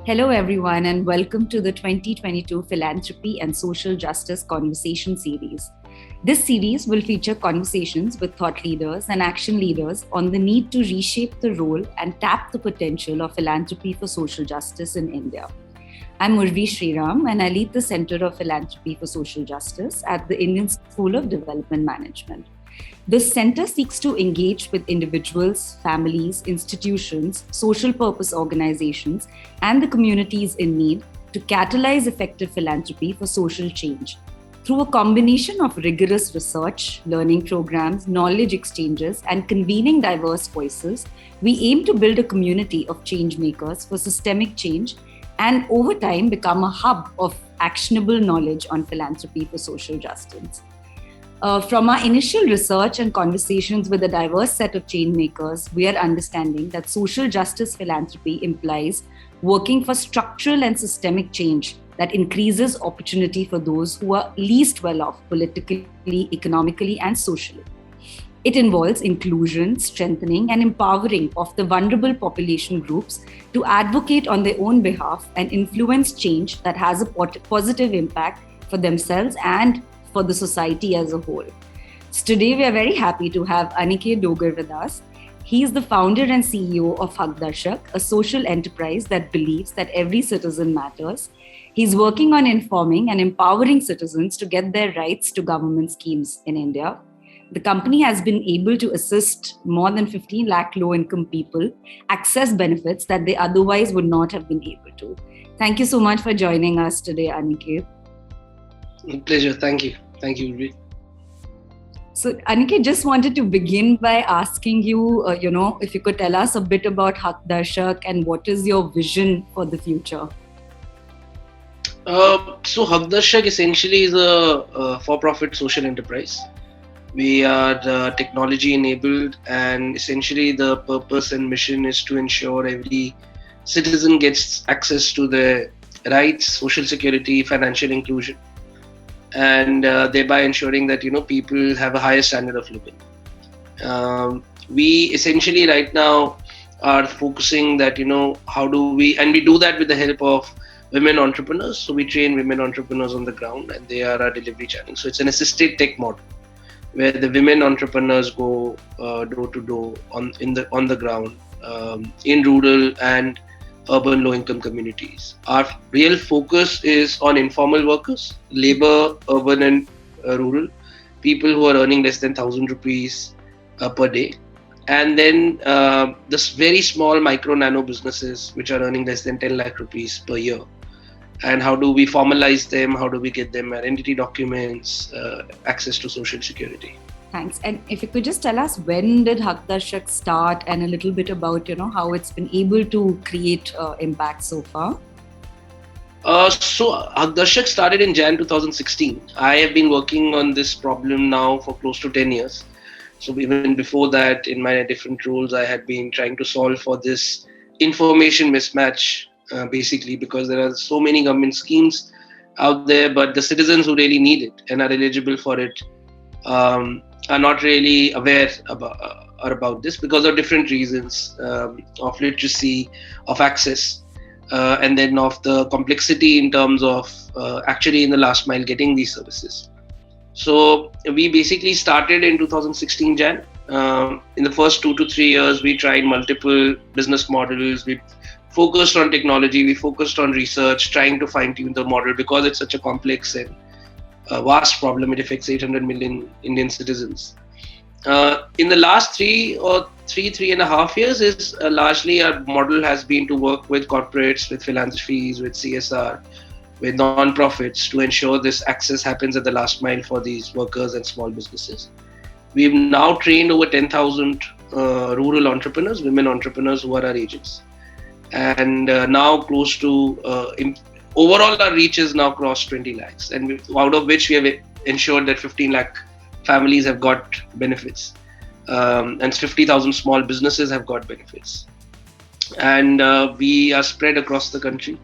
Hello, everyone, and welcome to the 2022 Philanthropy and Social Justice Conversation Series. This series will feature conversations with thought leaders and action leaders on the need to reshape the role and tap the potential of philanthropy for social justice in India. I'm Urvi Shriram, and I lead the Centre of Philanthropy for Social Justice at the Indian School of Development Management. This center seeks to engage with individuals, families, institutions, social purpose organizations, and the communities in need to catalyze effective philanthropy for social change. Through a combination of rigorous research, learning programs, knowledge exchanges, and convening diverse voices, we aim to build a community of change makers for systemic change and over time become a hub of actionable knowledge on philanthropy for social justice. From our initial research and conversations with a diverse set of change makers, we are understanding that social justice philanthropy implies working for structural and systemic change that increases opportunity for those who are least well off politically, economically, and socially. It involves inclusion, strengthening, and empowering of the vulnerable population groups to advocate on their own behalf and influence change that has a positive impact for themselves and for the society as a whole. So today we are very happy to have Aniket Doegar with us. He is the founder and CEO of Hakqdarshak, a social enterprise that believes that every citizen matters. He's working on informing and empowering citizens to get their rights to government schemes in India. The company has been able to assist more than 15 lakh low-income people access benefits that they otherwise would not have been able to. Thank you so much for joining us today, Aniket. Pleasure. Thank you. Thank you, Urvi. So, Aniket, just wanted to begin by asking you, if you could tell us a bit about Hakqdarshak and what is your vision for the future? So, Hakqdarshak essentially is a for-profit social enterprise. We are technology enabled, and essentially the purpose and mission is to ensure every citizen gets access to their rights, social security, financial inclusion, and thereby ensuring that people have a higher standard of living. We essentially right now are focusing that how do we, and we do that with the help of women entrepreneurs. So we train women entrepreneurs on the ground, and they are our delivery channel. So it's an assisted tech model where the women entrepreneurs go door to door on the ground in rural and urban low-income communities. Our real focus is on informal workers, labor, urban and rural, people who are earning less than 1,000 rupees per day. And then this very small micro nano businesses which are earning less than 10 lakh rupees per year. And how do we formalize them? How do we get them identity documents, access to social security? Thanks. And if you could just tell us, when did Hakqdarshak start and a little bit about, how it's been able to create impact so far? So Hakqdarshak started in Jan 2016. I have been working on this problem now for close to 10 years. So even before that, in my different roles, I had been trying to solve for this information mismatch, basically, because there are so many government schemes out there, but the citizens who really need it and are eligible for it are not really aware about this because of different reasons of literacy, of access, and then of the complexity in terms of actually in the last mile getting these services. So we basically started in 2016 Jan. In the first 2 to 3 years, we tried multiple business models. We focused on technology. We focused on research, trying to fine tune the model because it's such a complex and vast problem. It affects 800 million Indian citizens. In the last three and a half years, is largely our model has been to work with corporates, with philanthropies, with CSR, with non-profits to ensure this access happens at the last mile for these workers and small businesses. We've now trained over 10,000 rural entrepreneurs, women entrepreneurs who are our agents. And now close to, overall our reach is now crossed 20 lakhs. And out of which we have ensured that 15 lakh families have got benefits. And 50,000 small businesses have got benefits. And we are spread across the country.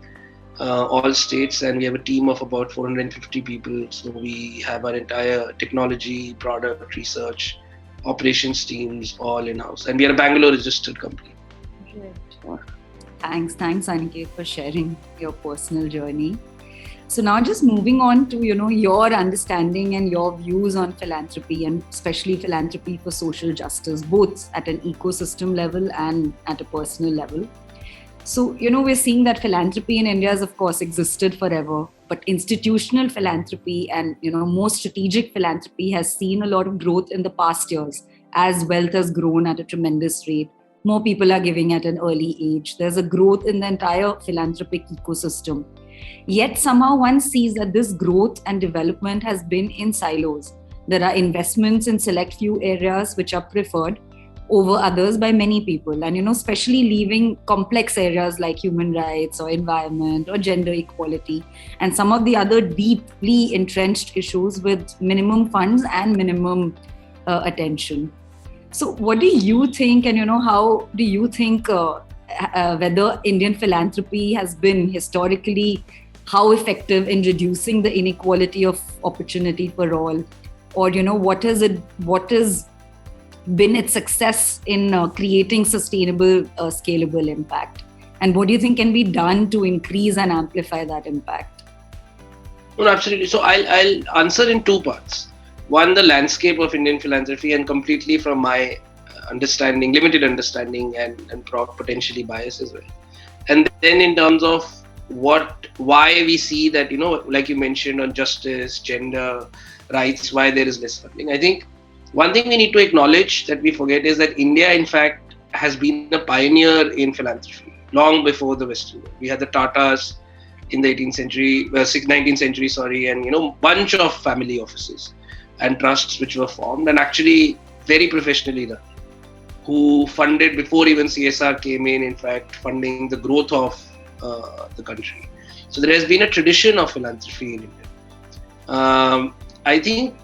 All states, and we have a team of about 450 people. So we have our entire technology, product, research, operations teams all in-house. And we are a Bangalore registered company. Right. Thanks, Aniket, for sharing your personal journey. So now just moving on to, your understanding and your views on philanthropy, and especially philanthropy for social justice, both at an ecosystem level and at a personal level. So, we're seeing that philanthropy in India has, of course, existed forever, but institutional philanthropy and, more strategic philanthropy has seen a lot of growth in the past years as wealth has grown at a tremendous rate. More people are giving at an early age. There's a growth in the entire philanthropic ecosystem. Yet somehow one sees that this growth and development has been in silos. There are investments in select few areas which are preferred over others by many people, and especially leaving complex areas like human rights or environment or gender equality and some of the other deeply entrenched issues with minimum funds and minimum attention. So what do you think, and how do you think whether Indian philanthropy has been historically how effective in reducing the inequality of opportunity for all, or what is been its success in creating sustainable, scalable impact? And what do you think can be done to increase and amplify that impact? Well, absolutely. So I'll answer in two parts. One, the landscape of Indian philanthropy, and completely from my understanding, limited understanding, and potentially bias as well. And then in terms of why we see that, like you mentioned on justice, gender, rights, why there is less funding. I think one thing we need to acknowledge that we forget is that India, in fact, has been a pioneer in philanthropy long before the Western world. We had the Tatas in the 19th century, and bunch of family offices and trusts which were formed and actually very professionally run, who funded before even CSR came in fact, funding the growth of the country. So there has been a tradition of philanthropy in India. I think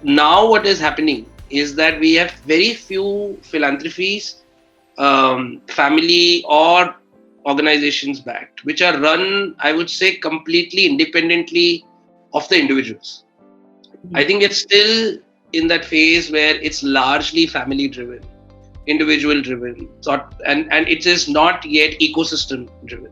now what is happening is that we have very few philanthropies, family or organizations backed, which are run, I would say, completely independently of the individuals. I think it's still in that phase where it's largely family driven, individual driven, and it is not yet ecosystem driven.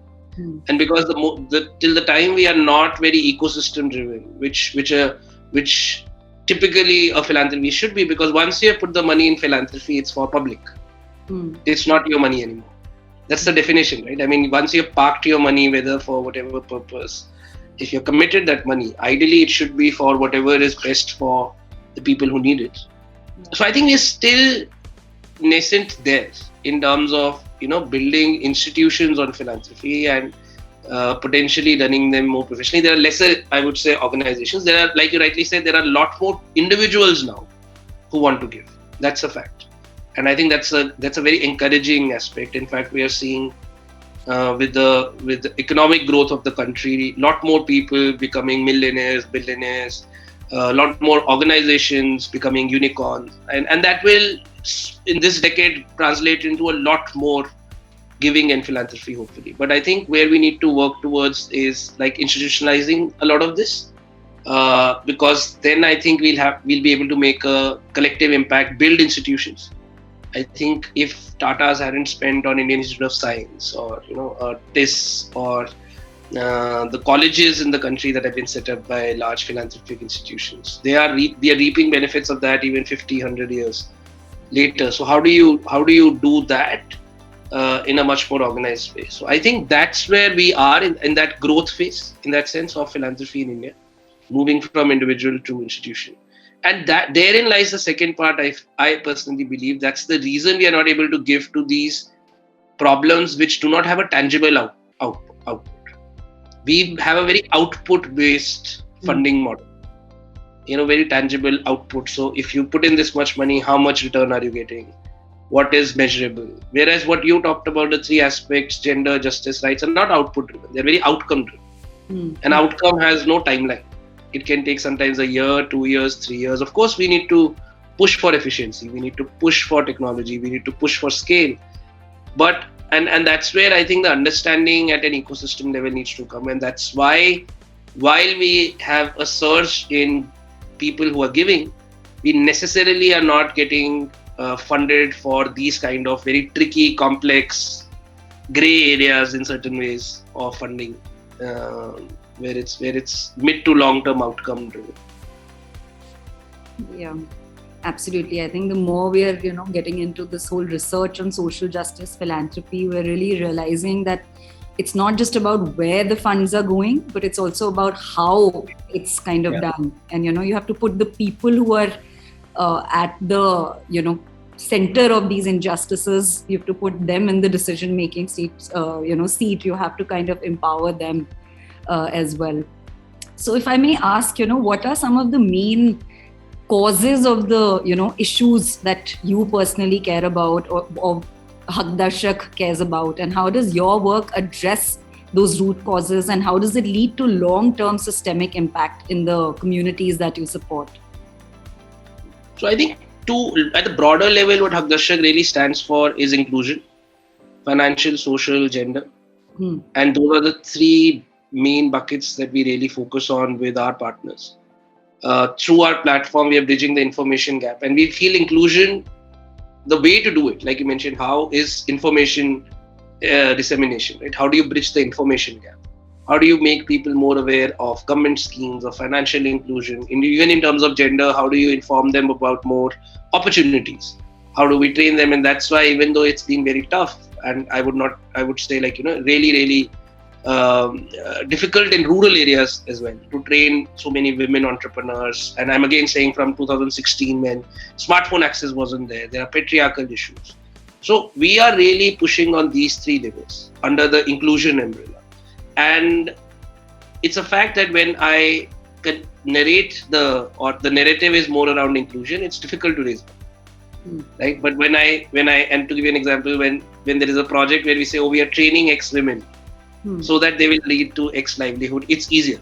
And because till the time we are not very ecosystem driven, which typically a philanthropy should be, because once you put the money in philanthropy, it's for public. It's not your money anymore. That's the definition, right? I mean, once you've parked your money, whether for whatever purpose, if you're committed that money, ideally it should be for whatever is best for the people who need it. So I think we're still nascent there in terms of building institutions on philanthropy and potentially running them more professionally. There are lesser, I would say, organizations. There are, like you rightly said, there are a lot more individuals now who want to give. That's a fact, and I think that's a very encouraging aspect. In fact, we are seeing with the economic growth of the country, a lot more people becoming millionaires, billionaires, a lot more organizations becoming unicorns, and that will, in this decade, translate into a lot more giving and philanthropy, hopefully. But I think where we need to work towards is like institutionalizing a lot of this, because then I think we'll be able to make a collective impact, build institutions. I think if Tatas hadn't spent on Indian Institute of Science or TIS or the colleges in the country that have been set up by large philanthropic institutions, they are reaping benefits of that even 50, 100 years later. So how do you do that in a much more organized way? So I think that's where we are in that growth phase, in that sense, of philanthropy in India, moving from individual to institution. And that therein lies the second part. I personally believe that's the reason we are not able to give to these problems which do not have a tangible output. We have a very output-based funding model, very tangible output. So if you put in this much money, how much return are you getting? What is measurable? Whereas what you talked about, the three aspects, gender, justice, rights, are not output-driven. They're very outcome-driven. An outcome has no timeline. It can take sometimes a year, 2 years, 3 years. Of course, we need to push for efficiency. We need to push for technology. We need to push for scale. But and that's where I think the understanding at an ecosystem level needs to come. And that's why, while we have a surge in people who are giving, we necessarily are not getting funded for these kind of very tricky, complex gray areas in certain ways of funding, where it's mid to long term outcome driven. Yeah, absolutely. I think the more we are, getting into this whole research on social justice philanthropy, we're really realizing that it's not just about where the funds are going, but it's also about how it's kind of done. And, you have to put the people who are at the, center of these injustices. You have to put them in the decision-making seat. You have to kind of empower them as well. So if I may ask, what are some of the main causes of the, issues that you personally care about or Hakqdarshak cares about, and how does your work address those root causes, and how does it lead to long-term systemic impact in the communities that you support? So I think at the broader level, what Hakqdarshak really stands for is inclusion, financial, social, gender. And those are the three main buckets that we really focus on with our partners. Through our platform, we are bridging the information gap, and we feel inclusion, the way to do it, like you mentioned, how is information dissemination, right? How do you bridge the information gap? How do you make people more aware of government schemes of financial inclusion? Even in terms of gender, how do you inform them about more opportunities? How do we train them? And that's why, even though it's been very tough, and I would say really difficult in rural areas as well to train so many women entrepreneurs. And I'm again saying from 2016, when smartphone access wasn't there are patriarchal issues. So we are really pushing on these three levels under the inclusion umbrella. And it's a fact that when I can narrate the narrative is more around inclusion, it's difficult to raise money. Right? But when I and to give you an example, when there is a project where we say, we are training X women so that they will lead to X livelihood, it's easier.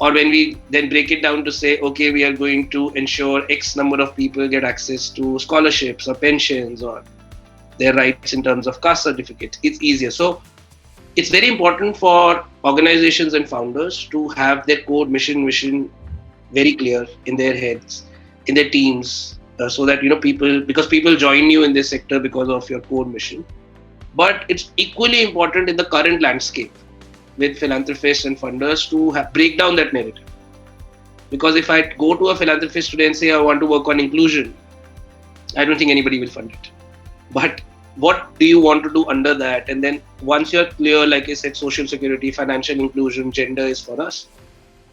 Or when we then break it down to say, okay, we are going to ensure X number of people get access to scholarships or pensions or their rights in terms of caste certificates, it's easier. So it's very important for organizations and founders to have their core mission very clear in their heads, in their teams, so that people join you in this sector because of your core mission. But it's equally important in the current landscape with philanthropists and funders to break down that narrative. Because if I go to a philanthropist today and say I want to work on inclusion, I don't think anybody will fund it. But what do you want to do under that? And then once you're clear, like I said, social security, financial inclusion, gender is for us.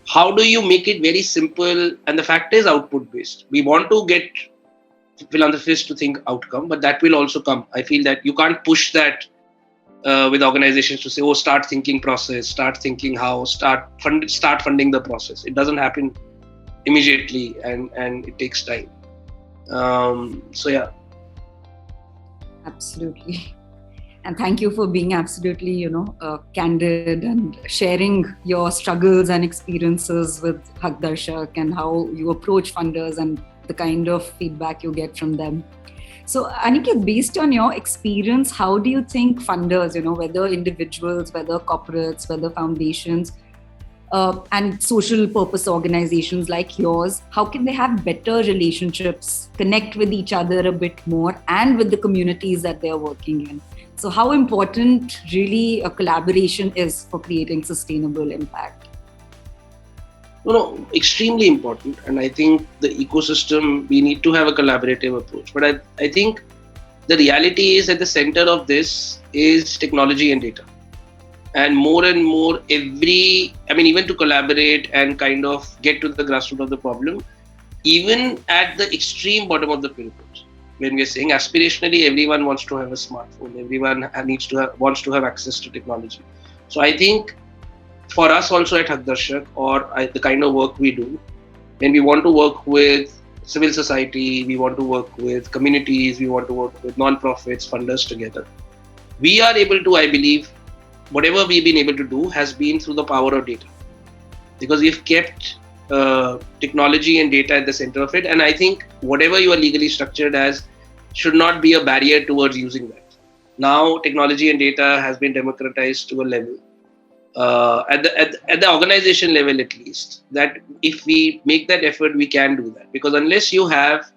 How do you make it very simple? And the fact is output based. We want to get philanthropists to think outcome, but that will also come. I feel that you can't push that with organizations to say, start thinking process, start thinking how, start funding the process. It doesn't happen immediately, and it takes time. Absolutely. And thank you for being absolutely, candid and sharing your struggles and experiences with Hakqdarshak and how you approach funders and the kind of feedback you get from them. So Aniket, based on your experience, how do you think funders, whether individuals, whether corporates, whether foundations, and social purpose organizations like yours, how can they have better relationships, connect with each other a bit more and with the communities that they're working in? So how important really a collaboration is for creating sustainable impact? Extremely important. And I think the ecosystem, we need to have a collaborative approach. But I think the reality is at the center of this is technology and data. And more, even to collaborate and kind of get to the grassroots of the problem, even at the extreme bottom of the pyramid, when we're saying aspirationally, everyone wants to have a smartphone, everyone wants to have access to technology. So I think for us also at Hakqdarshak, or the kind of work we do, when we want to work with civil society, we want to work with communities, we want to work with non-profits, funders together, we are able to, I believe, whatever we've been able to do has been through the power of data, because we've kept technology and data at the center of it. And I think whatever you are legally structured as should not be a barrier towards using that. Now technology and data has been democratized to a level at the organization level, at least, that if we make that effort, we can do that. Because unless you have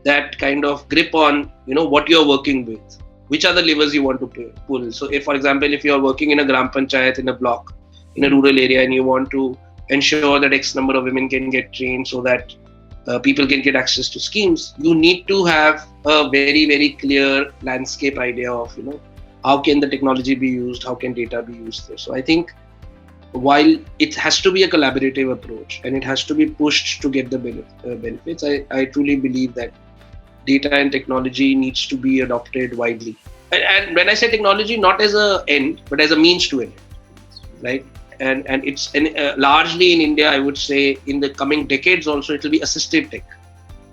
that kind of grip on what you're working with, which are the levers you want to pull. So if, for example, if you're working in a gram panchayat in a block, in a rural area, and you want to ensure that X number of women can get trained so that people can get access to schemes, you need to have a very, very clear landscape idea of, how can the technology be used, how can data be used there. So I think while it has to be a collaborative approach and it has to be pushed to get the benefits, I truly believe that data and technology needs to be adopted widely. And when I say technology, not as an end, but as a means to an end, right? And it's largely in India, I would say, in the coming decades also, it will be assistive tech,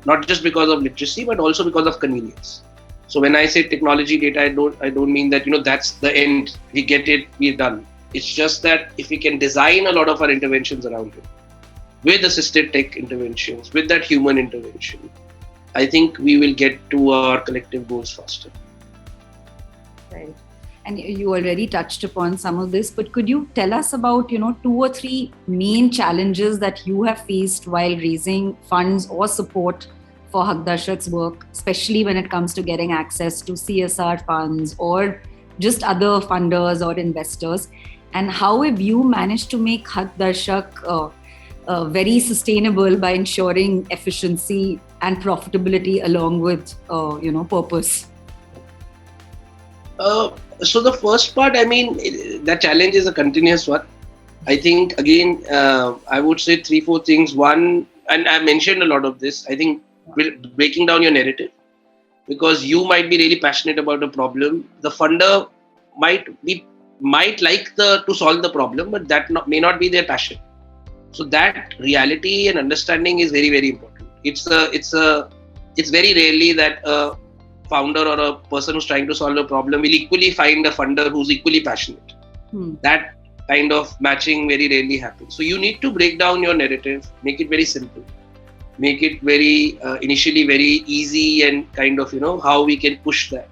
not just because of literacy, but also because of convenience. So when I say technology, data, I don't mean that that's the end. We get it, we're done. It's just that if we can design a lot of our interventions around it, with assisted tech interventions, with that human intervention, I think we will get to our collective goals faster. Right. And you already touched upon some of this, but could you tell us about, 2 or 3 main challenges that you have faced while raising funds or support for Hakqdarshak's work, especially when it comes to getting access to CSR funds or just other funders or investors? And how have you managed to make Hakqdarshak very sustainable by ensuring efficiency and profitability along with, purpose? So the first part, that challenge is a continuous one. I think, again, I would say 3-4 things. One, and I mentioned a lot of this, I think breaking down your narrative, because you might be really passionate about a problem. The funder might like to solve the problem, but that may not be their passion. So that reality and understanding is very, very important. It's very rarely that a founder or a person who's trying to solve a problem will equally find a funder who's equally passionate. That kind of matching very rarely happens. So you need to break down your narrative, make it very simple, make it very initially very easy, and kind of how we can push that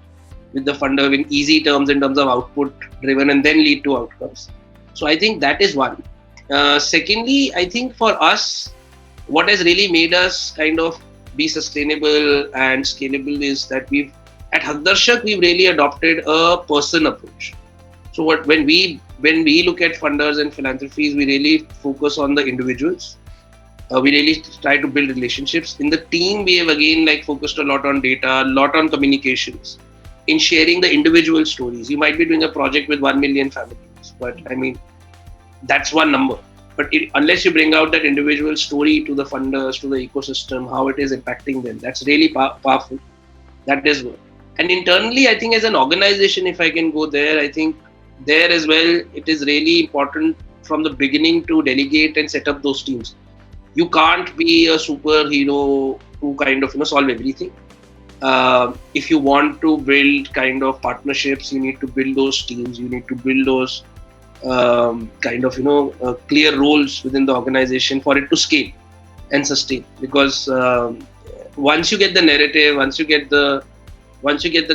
with the funder in easy terms, in terms of output driven, and then lead to outcomes. So I think that is one. Secondly, I think for us, what has really made us kind of be sustainable and scalable is that at Hakqdarshak, we've really adopted a person approach. So when we look at funders and philanthropies, we really focus on the individuals. We really try to build relationships. In the team, we have again focused a lot on data, a lot on communications, in sharing the individual stories. You might be doing a project with 1 million families, but that's one number. But unless you bring out that individual story to the funders, to the ecosystem, how it is impacting them, that's really powerful. That is good. And internally, I think as an organization, if I can go there, I think there as well, it is really important from the beginning to delegate and set up those teams. You can't be a superhero who kind of solve everything. If you want to build kind of partnerships, you need to build those teams. You need to build those clear roles within the organization for it to scale and sustain. Because once you get the narrative, once you get the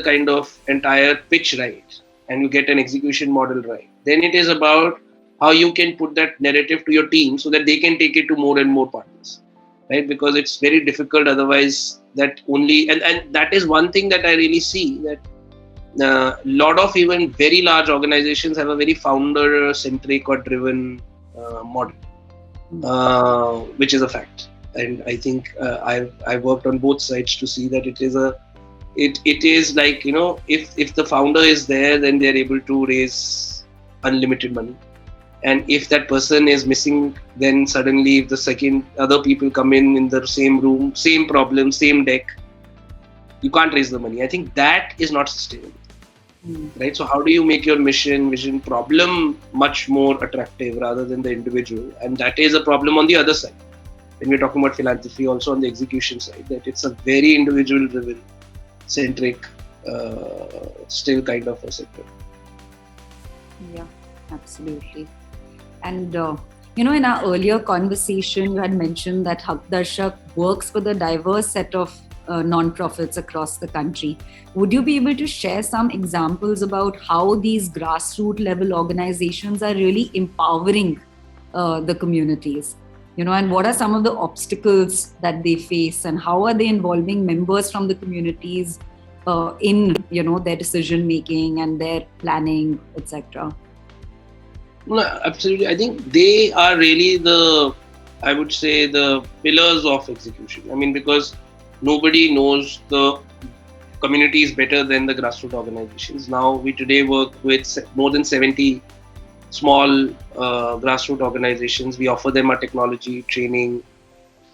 kind of entire pitch right, and you get an execution model right, then it is about how you can put that narrative to your team so that they can take it to more and more partners, right? Because it's very difficult otherwise. That only and that is one thing that I really see, that a lot of even very large organizations have a very founder-centric or driven model, which is a fact. And I think I've worked on both sides to see that it is if the founder is there, then they're able to raise unlimited money. And if that person is missing, then suddenly if the second other people come in the same room, same problem, same deck, you can't raise the money. I think that is not sustainable. Right? So how do you make your vision, problem much more attractive rather than the individual? And that is a problem on the other side. When we're talking about philanthropy, also on the execution side, that it's a very individual driven, centric, still kind of a sector. Yeah, absolutely. And, in our earlier conversation, you had mentioned that Hakqdarshak works with a diverse set of non-profits across the country. Would you be able to share some examples about how these grassroots level organizations are really empowering the communities? And what are some of the obstacles that they face, and how are they involving members from the communities in their decision making and their planning, etc.? No, absolutely. I think they are really I would say, the pillars of execution. I mean, because nobody knows the communities better than the grassroots organizations. Now, we today work with more than 70 small grassroots organizations. We offer them our technology, training,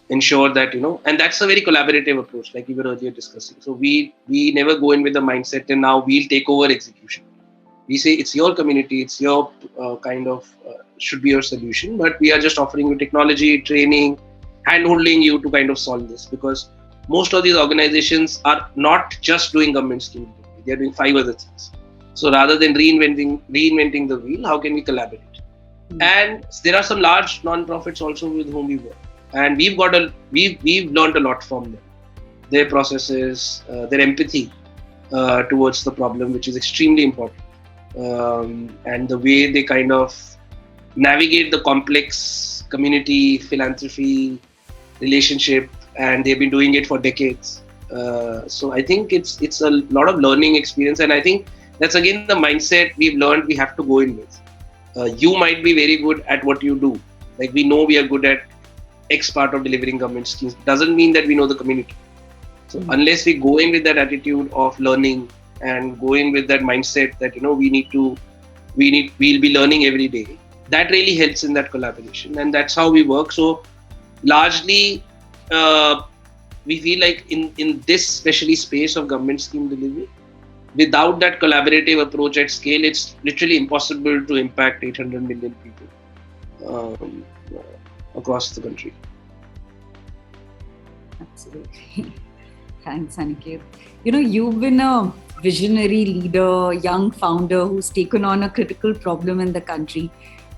ensure that, and that's a very collaborative approach, like we were earlier discussing. So we never go in with the mindset and now we'll take over execution. We say it's your community, it's your should be your solution, but we are just offering you technology, training, hand-holding you to kind of solve this, because most of these organizations are not just doing government schemes, they are doing 5 other things. So rather than reinventing the wheel, how can we collaborate? And there are some large non-profits also with whom we work, and we've learned a lot from them, their processes, their empathy towards the problem, which is extremely important. And the way they kind of navigate the complex community philanthropy relationship, and they've been doing it for decades. So I think it's a lot of learning experience, and I think that's again the mindset we've learned we have to go in with. You might be very good at what you do. Like, we know we are good at X part of delivering government schemes. Doesn't mean that we know the community. So unless we go in with that attitude of learning and go in with that mindset that we'll be learning every day, that really helps in that collaboration, and that's how we work. So largely we feel like in this especially space of government scheme delivery, without that collaborative approach at scale, it's literally impossible to impact 800 million people across the country. Absolutely. Thanks, Aniket. You've been a visionary leader, young founder who's taken on a critical problem in the country.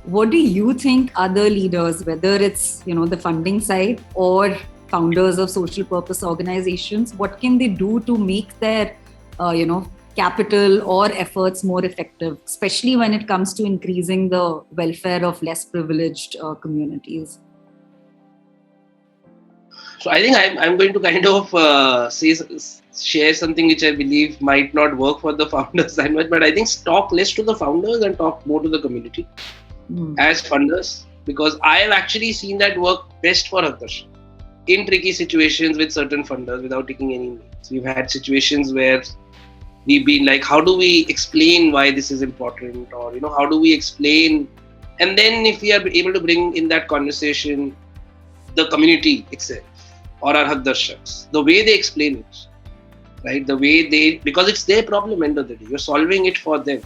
What do you think other leaders, whether it's the funding side or founders of social purpose organizations, what can they do to make their capital or efforts more effective, especially when it comes to increasing the welfare of less privileged communities? So I think I'm going to kind of share something which I believe might not work for the founders that much, but I think talk less to the founders and talk more to the community as funders, because I have actually seen that work best for Hakqdarshak in tricky situations with certain funders without taking any names. We've had situations where we've been like, how do we explain why this is important, or how do we explain, and then if we are able to bring in that conversation the community itself or our Hakqdarshaks, the way they explain it, right? The way because it's their problem end of the day, you're solving it for them.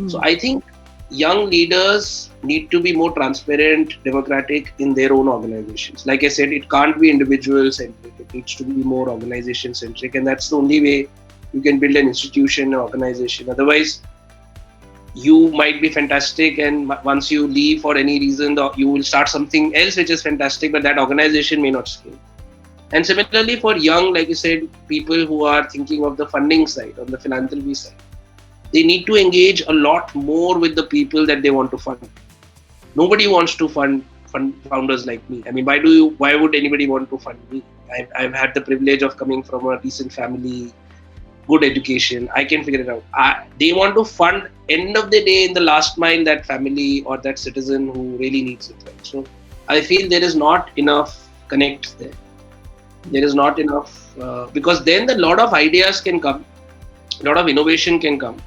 So I think young leaders need to be more transparent, democratic in their own organizations. Like I said, it can't be individual centric, it needs to be more organization centric, and that's the only way you can build an institution, an organization. Otherwise, you might be fantastic, and once you leave for any reason, you will start something else which is fantastic, but that organization may not scale. And similarly for young, like you said, people who are thinking of the funding side, on the philanthropy side, they need to engage a lot more with the people that they want to fund. Nobody wants to fund founders like me. I mean, why would anybody want to fund me? I've had the privilege of coming from a decent family, good education. I can figure it out. They want to fund, end of the day, in the last mile, that family or that citizen who really needs it. Right? So I feel there is not enough connect there. There is not enough, because then a lot of ideas can come, a lot of innovation can come,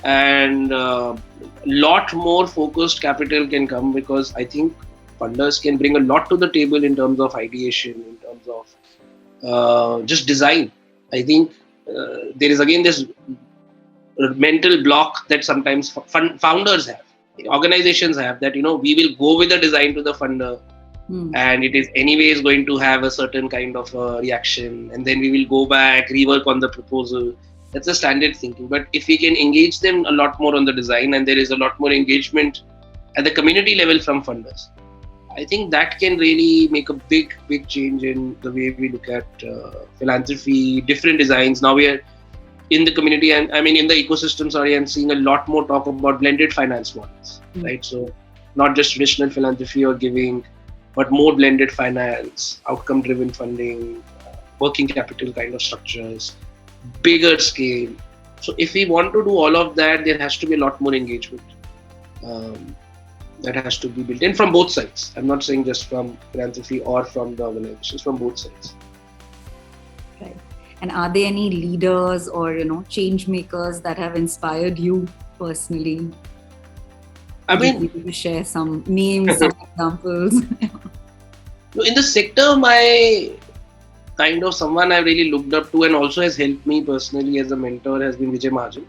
and a lot more focused capital can come, because I think funders can bring a lot to the table in terms of ideation, in terms of just design. I think there is again this mental block that sometimes founders have, organizations have, that we will go with the design to the funder, and it is anyways going to have a certain kind of reaction, and then we will go back, rework on the proposal. That's a standard thinking. But if we can engage them a lot more on the design, and there is a lot more engagement at the community level from funders, I think that can really make a big change in the way we look at philanthropy, different designs. Now we are in the community, and I mean in the ecosystem, I'm seeing a lot more talk about blended finance models, right? So not just traditional philanthropy or giving, but more blended finance, outcome-driven funding, working capital kind of structures. bigger scale. So if we want to do all of that, there has to be a lot more engagement. That has to be built in from both sides. I'm not saying just from philanthropy or from the organizations, from both sides. Right. And are there any leaders or change makers that have inspired you personally? I mean, you to share some names, some examples. In the sector, my kind of someone I really looked up to and also has helped me personally as a mentor has been Vijay Mahajan.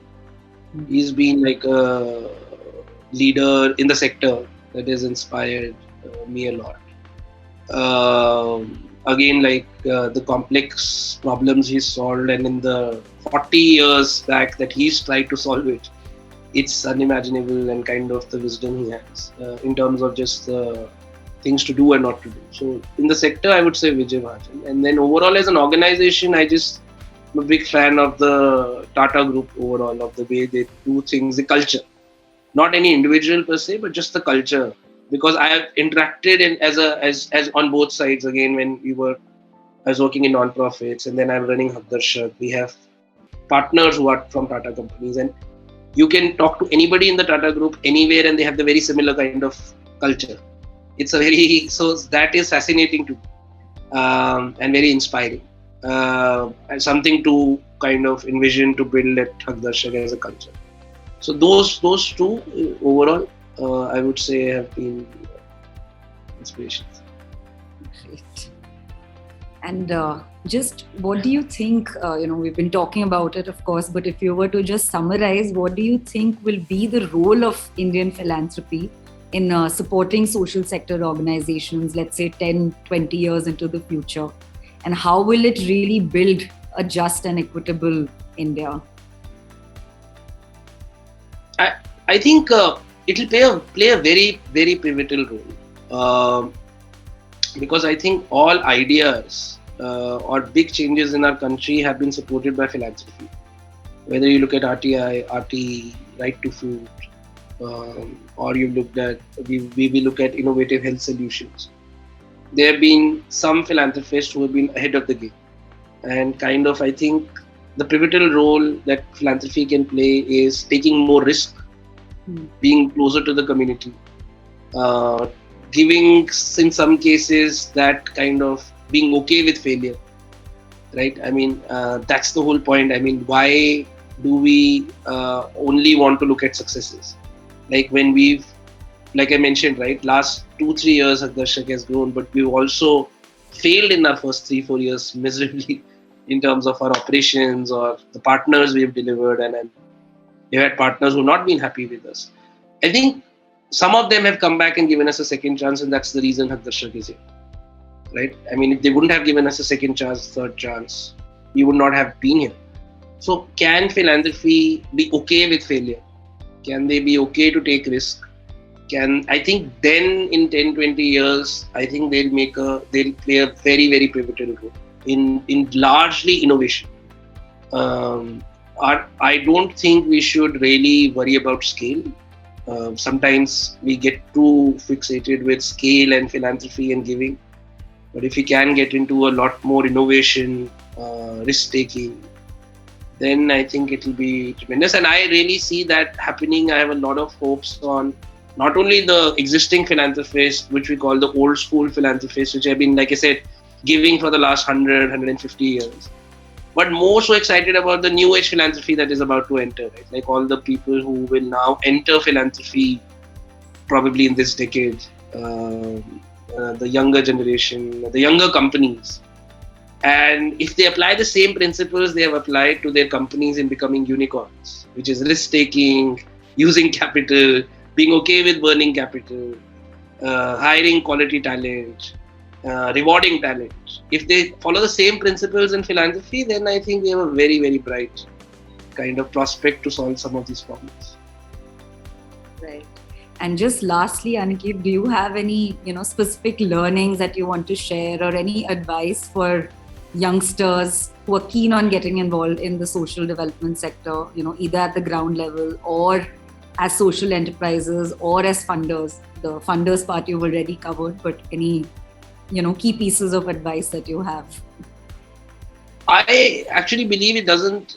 He's been like a leader in the sector that has inspired me a lot. Again, like the complex problems he's solved, and in the 40 years back that he's tried to solve it, it's unimaginable, and kind of the wisdom he has in terms of just things to do and not to do. So in the sector, I would say Vijay Mahajan. And then overall as an organization, I'm a big fan of the Tata Group overall, of the way they do things, the culture. Not any individual per se, but just the culture. Because I have interacted as on both sides. Again, when I was working in non-profits, and then I'm running Hakqdarshak. We have partners who are from Tata companies, and you can talk to anybody in the Tata Group anywhere, and they have the very similar kind of culture. So that is fascinating to me, and very inspiring, and something to kind of envision to build at Hakqdarshak as a culture. So those two overall, I would say, have been inspirations. Great. And just what do you think, we've been talking about it, of course, but if you were to just summarize, what do you think will be the role of Indian philanthropy in supporting social sector organizations, let's say 10, 20 years into the future? And how will it really build a just and equitable India? I think it will play a very, very pivotal role. Because I think all ideas or big changes in our country have been supported by philanthropy. Whether you look at RTI, RT, Right to Food, or you looked at we look at innovative health solutions. There have been some philanthropists who have been ahead of the game, and kind of I think the pivotal role that philanthropy can play is taking more risk, being closer to the community, giving in some cases that kind of being okay with failure, right? I mean, that's the whole point. I mean, why do we only want to look at successes? Like when like I mentioned, right, last 2-3 years Hakqdarshak has grown, but we've also failed in our first 3-4 years miserably in terms of our operations or the partners we've delivered, and we've had partners who've not been happy with us. I think some of them have come back and given us a second chance, and that's the reason Hakqdarshak is here, right? I mean, if they wouldn't have given us a second chance, third chance, we would not have been here. So can philanthropy be okay with failure? Can they be okay to take risk? I think then in 10-20 years, I think they'll play a very, very pivotal role in largely innovation. I don't think we should really worry about scale. Sometimes we get too fixated with scale and philanthropy and giving. But if we can get into a lot more innovation, risk-taking, then I think it will be tremendous. And I really see that happening. I have a lot of hopes on not only the existing philanthropists, which we call the old school philanthropists, which have been, like I said, giving for the last 100, 150 years, but more so excited about the new age philanthropy that is about to enter, right? Like all the people who will now enter philanthropy probably in this decade, the younger generation, the younger companies. And if they apply the same principles they have applied to their companies in becoming unicorns, which is risk-taking, using capital, being okay with burning capital, hiring quality talent, rewarding talent. If they follow the same principles in philanthropy, then I think we have a very, very bright kind of prospect to solve some of these problems. Right. And just lastly, Aniket, do you have any, specific learnings that you want to share, or any advice for youngsters who are keen on getting involved in the social development sector, either at the ground level or as social enterprises or as funders? The funders part you've already covered, but any, key pieces of advice that you have? I actually believe it doesn't.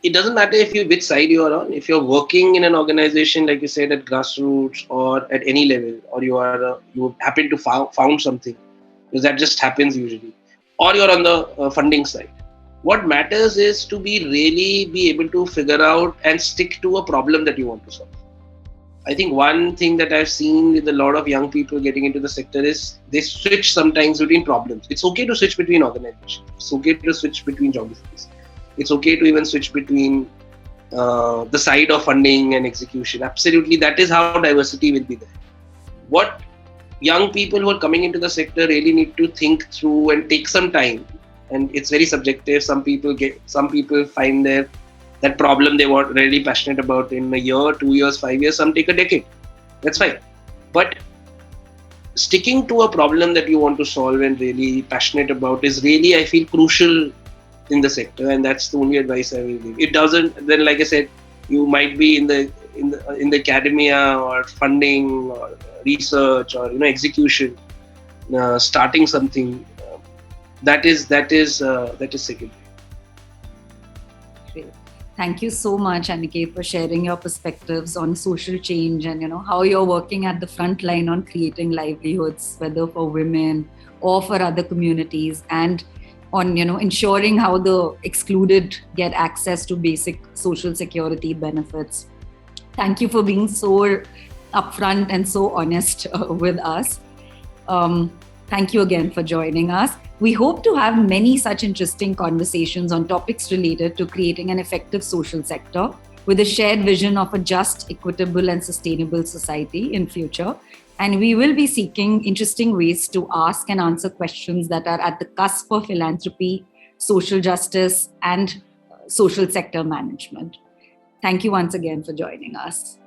It doesn't matter if you which side you are on. If you're working in an organization, like you said, at grassroots or at any level, or you happen to found something, because that just happens usually, or you're on the funding side. What matters is to be able to figure out and stick to a problem that you want to solve. I think one thing that I've seen with a lot of young people getting into the sector is they switch sometimes between problems. It's okay to switch between organizations. It's okay to switch between geographies. It's okay to even switch between the side of funding and execution. Absolutely, that is how diversity will be there. What young people who are coming into the sector really need to think through and take some time. And it's very subjective. Some people find that problem they were really passionate about in a year, 2 years, 5 years, some take a decade. That's fine. But sticking to a problem that you want to solve and really passionate about is really, I feel, crucial in the sector, and that's the only advice I will give. It doesn't, then like I said, you might be in the academia or funding or research or execution, starting something. That is secondary. Great. Thank you so much, Aniket, for sharing your perspectives on social change and how you're working at the front line on creating livelihoods, whether for women or for other communities, and on ensuring how the excluded get access to basic social security benefits. Thank you for being so upfront and so honest with us. Thank you again for joining us. We hope to have many such interesting conversations on topics related to creating an effective social sector with a shared vision of a just, equitable and sustainable society in future. And we will be seeking interesting ways to ask and answer questions that are at the cusp of philanthropy, social justice and social sector management. Thank you once again for joining us.